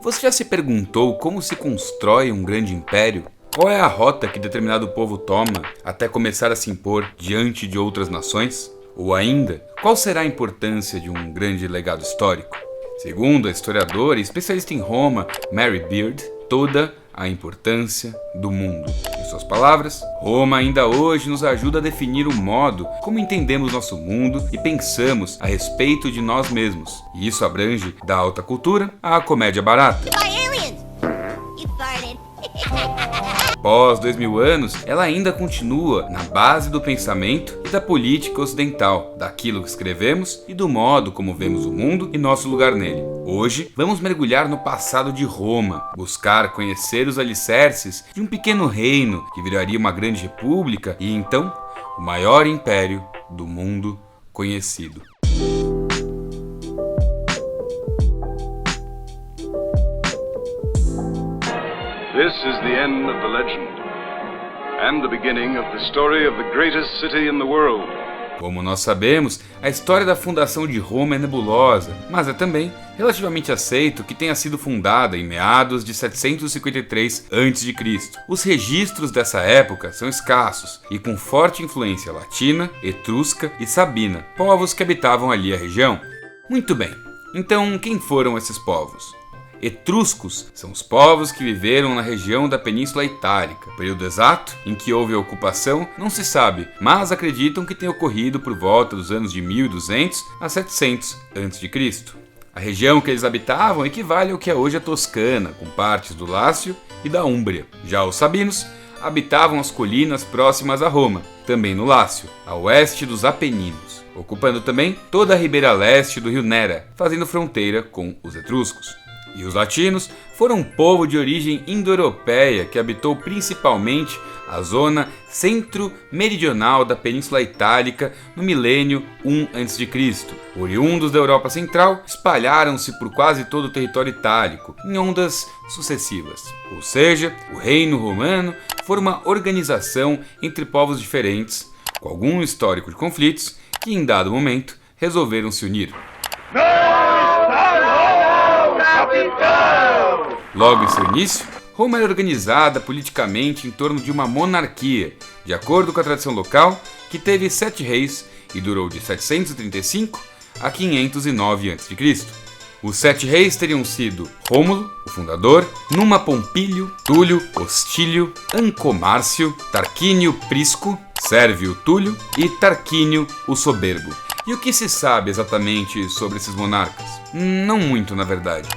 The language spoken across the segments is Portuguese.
Você já se perguntou como se constrói um grande império? Qual é a rota que determinado povo toma até começar a se impor diante de outras nações? Ou ainda, qual será a importância de um grande legado histórico? Segundo a historiadora e especialista em Roma, Mary Beard, toda a importância do mundo. Em suas palavras, Roma ainda hoje nos ajuda a definir o modo como entendemos nosso mundo e pensamos a respeito de nós mesmos. E isso abrange da alta cultura à comédia barata. Após 2000 anos, ela ainda continua na base do pensamento e da política ocidental, daquilo que escrevemos e do modo como vemos o mundo e nosso lugar nele. Hoje, vamos mergulhar no passado de Roma, buscar conhecer os alicerces de um pequeno reino que viraria uma grande república e então, o maior império do mundo conhecido. This is the end of the legend, and the beginning of the story of the greatest city in the world. Como nós sabemos, a história da fundação de Roma é nebulosa, mas é também relativamente aceito que tenha sido fundada em meados de 753 a.C. Os registros dessa época são escassos e com forte influência latina, etrusca e sabina, povos que habitavam ali a região. Muito bem, então quem foram esses povos? Etruscos são os povos que viveram na região da Península Itálica. O período exato em que houve a ocupação não se sabe, mas acreditam que tenha ocorrido por volta dos anos de 1200 a 700 a.C. A região que eles habitavam equivale ao que é hoje a Toscana, com partes do Lácio e da Úmbria. Já os sabinos habitavam as colinas próximas a Roma, também no Lácio, a oeste dos Apeninos, ocupando também toda a ribeira leste do rio Nera, fazendo fronteira com os etruscos. E os latinos foram um povo de origem indo-europeia que habitou principalmente a zona centro-meridional da Península Itálica no milênio 1 a.C. Oriundos da Europa Central, espalharam-se por quase todo o território itálico, em ondas sucessivas. Ou seja, o Reino Romano foi uma organização entre povos diferentes, com algum histórico de conflitos, que em dado momento resolveram se unir. Logo em seu início, Roma era organizada politicamente em torno de uma monarquia, de acordo com a tradição local, que teve 7 reis e durou de 735 a 509 a.C. Os 7 reis teriam sido Rômulo, o fundador, Numa Pompílio, Túlio, Hostílio, Ancomárcio, Tarquínio Prisco, Sérvio Túlio e Tarquínio o Soberbo. E o que se sabe exatamente sobre esses monarcas? Não muito, na verdade.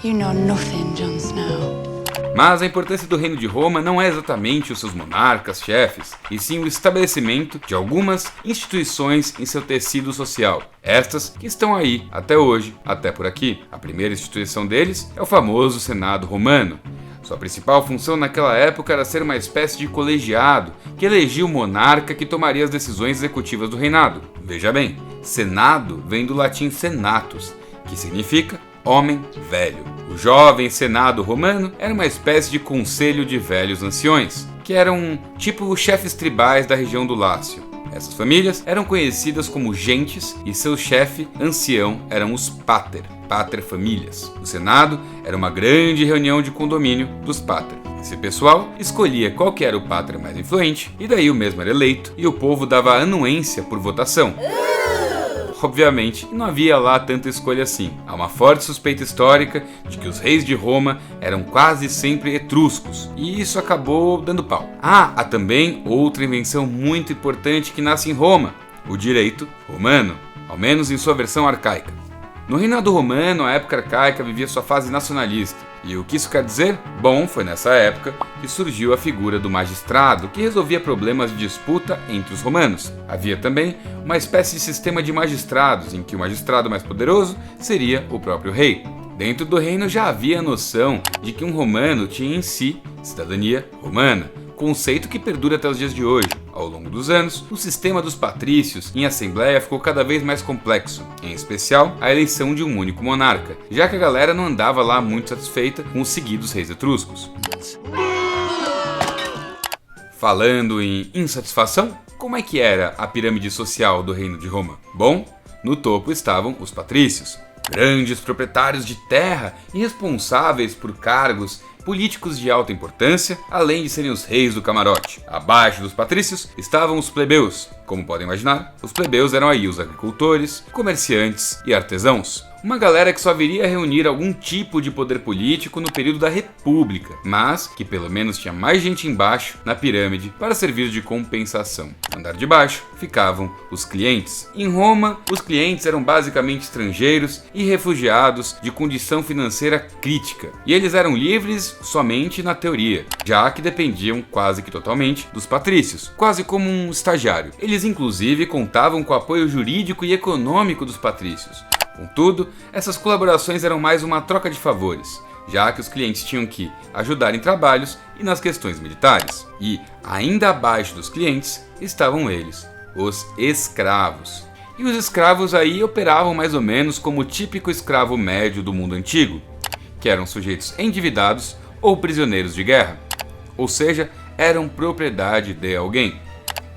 You know nothing, Jon Snow. Mas a importância do Reino de Roma não é exatamente os seus monarcas, chefes, e sim o estabelecimento de algumas instituições em seu tecido social. Estas que estão aí até hoje, até por aqui. A primeira instituição deles é o famoso Senado Romano. Sua principal função naquela época era ser uma espécie de colegiado que elegia o monarca que tomaria as decisões executivas do reinado. Veja bem, Senado vem do latim senatus, que significa homem velho. O jovem Senado romano era uma espécie de conselho de velhos anciões, que eram tipo chefes tribais da região do Lácio. Essas famílias eram conhecidas como gentes e seu chefe ancião eram os pater famílias. O Senado era uma grande reunião de condomínio dos pater. Esse pessoal escolhia qual que era o pater mais influente e daí o mesmo era eleito e o povo dava anuência por votação. Obviamente, não havia lá tanta escolha assim. Há uma forte suspeita histórica de que os reis de Roma eram quase sempre etruscos, e isso acabou dando pau. Há também outra invenção muito importante que nasce em Roma, o direito romano, ao menos em sua versão arcaica. No reinado romano, a época arcaica vivia sua fase nacionalista. E o que isso quer dizer? Bom, foi nessa época que surgiu a figura do magistrado, que resolvia problemas de disputa entre os romanos. Havia também uma espécie de sistema de magistrados, em que o magistrado mais poderoso seria o próprio rei. Dentro do reino já havia a noção de que um romano tinha em si cidadania romana, conceito que perdura até os dias de hoje. Ao longo dos anos, o sistema dos patrícios em assembleia ficou cada vez mais complexo, em especial a eleição de um único monarca, já que a galera não andava lá muito satisfeita com os seguidos reis etruscos. Falando em insatisfação, como é que era a pirâmide social do Reino de Roma? Bom, no topo estavam os patrícios. Grandes proprietários de terra e responsáveis por cargos políticos de alta importância, além de serem os reis do camarote. Abaixo dos patrícios estavam os plebeus. Como podem imaginar, os plebeus eram aí os agricultores, comerciantes e artesãos. Uma galera que só viria a reunir algum tipo de poder político no período da República, mas que pelo menos tinha mais gente embaixo na pirâmide para servir de compensação. No andar de baixo ficavam os clientes. Em Roma, os clientes eram basicamente estrangeiros e refugiados de condição financeira crítica, e eles eram livres somente na teoria, já que dependiam quase que totalmente dos patrícios, quase como um estagiário. Eles inclusive contavam com o apoio jurídico e econômico dos patrícios. Contudo, essas colaborações eram mais uma troca de favores, já que os clientes tinham que ajudar em trabalhos e nas questões militares. E, ainda abaixo dos clientes, estavam eles, os escravos. E os escravos aí operavam mais ou menos como o típico escravo médio do mundo antigo, que eram sujeitos endividados ou prisioneiros de guerra, ou seja, eram propriedade de alguém.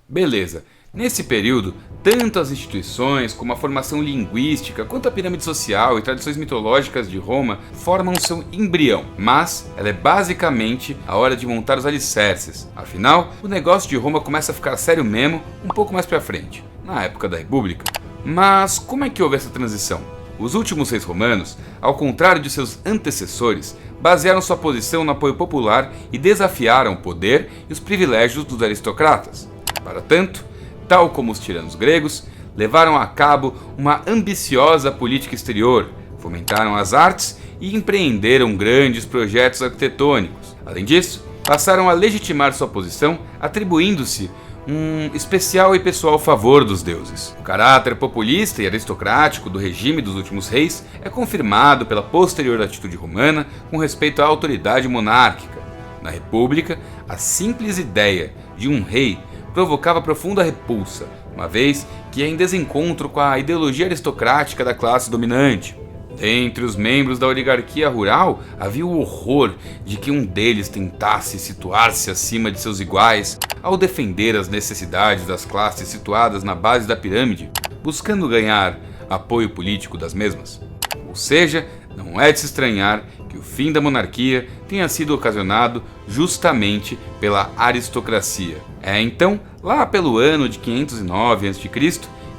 Beleza, nesse período, tanto as instituições como a formação linguística, quanto a pirâmide social e tradições mitológicas de Roma formam seu embrião, mas ela é basicamente a hora de montar os alicerces. Afinal, o negócio de Roma começa a ficar sério mesmo um pouco mais pra frente, na época da República. Mas como é que houve essa transição? Os últimos reis romanos, ao contrário de seus antecessores, basearam sua posição no apoio popular e desafiaram o poder e os privilégios dos aristocratas. Para tanto, tal como os tiranos gregos, levaram a cabo uma ambiciosa política exterior, fomentaram as artes e empreenderam grandes projetos arquitetônicos. Além disso, passaram a legitimar sua posição, atribuindo-se um especial e pessoal favor dos deuses. O caráter populista e aristocrático do regime dos últimos reis é confirmado pela posterior atitude romana com respeito à autoridade monárquica. Na República, a simples ideia de um rei provocava profunda repulsa, uma vez que ia em desencontro com a ideologia aristocrática da classe dominante. Entre os membros da oligarquia rural, havia o horror de que um deles tentasse situar-se acima de seus iguais ao defender as necessidades das classes situadas na base da pirâmide, buscando ganhar apoio político das mesmas. Ou seja, não é de se estranhar que o fim da monarquia tenha sido ocasionado justamente pela aristocracia. É então, lá pelo ano de 509 a.C.,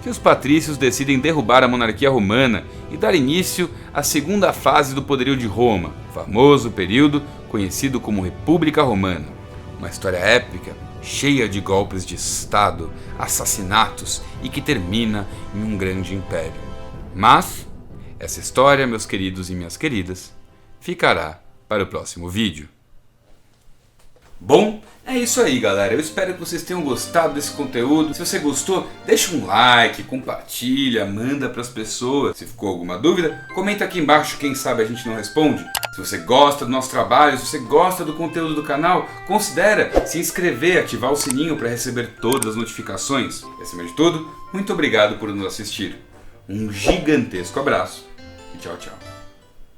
que os patrícios decidem derrubar a monarquia romana e dar início à segunda fase do poderio de Roma, o famoso período conhecido como República Romana. Uma história épica, cheia de golpes de estado, assassinatos e que termina em um grande império. Mas essa história, meus queridos e minhas queridas, ficará para o próximo vídeo. Bom, é isso aí, galera. Eu espero que vocês tenham gostado desse conteúdo. Se você gostou, deixa um like, compartilha, manda para as pessoas. Se ficou alguma dúvida, comenta aqui embaixo, quem sabe a gente não responde. Se você gosta do nosso trabalho, se você gosta do conteúdo do canal, considera se inscrever, ativar o sininho para receber todas as notificações. E acima de tudo, muito obrigado por nos assistir. Um gigantesco abraço e tchau, tchau.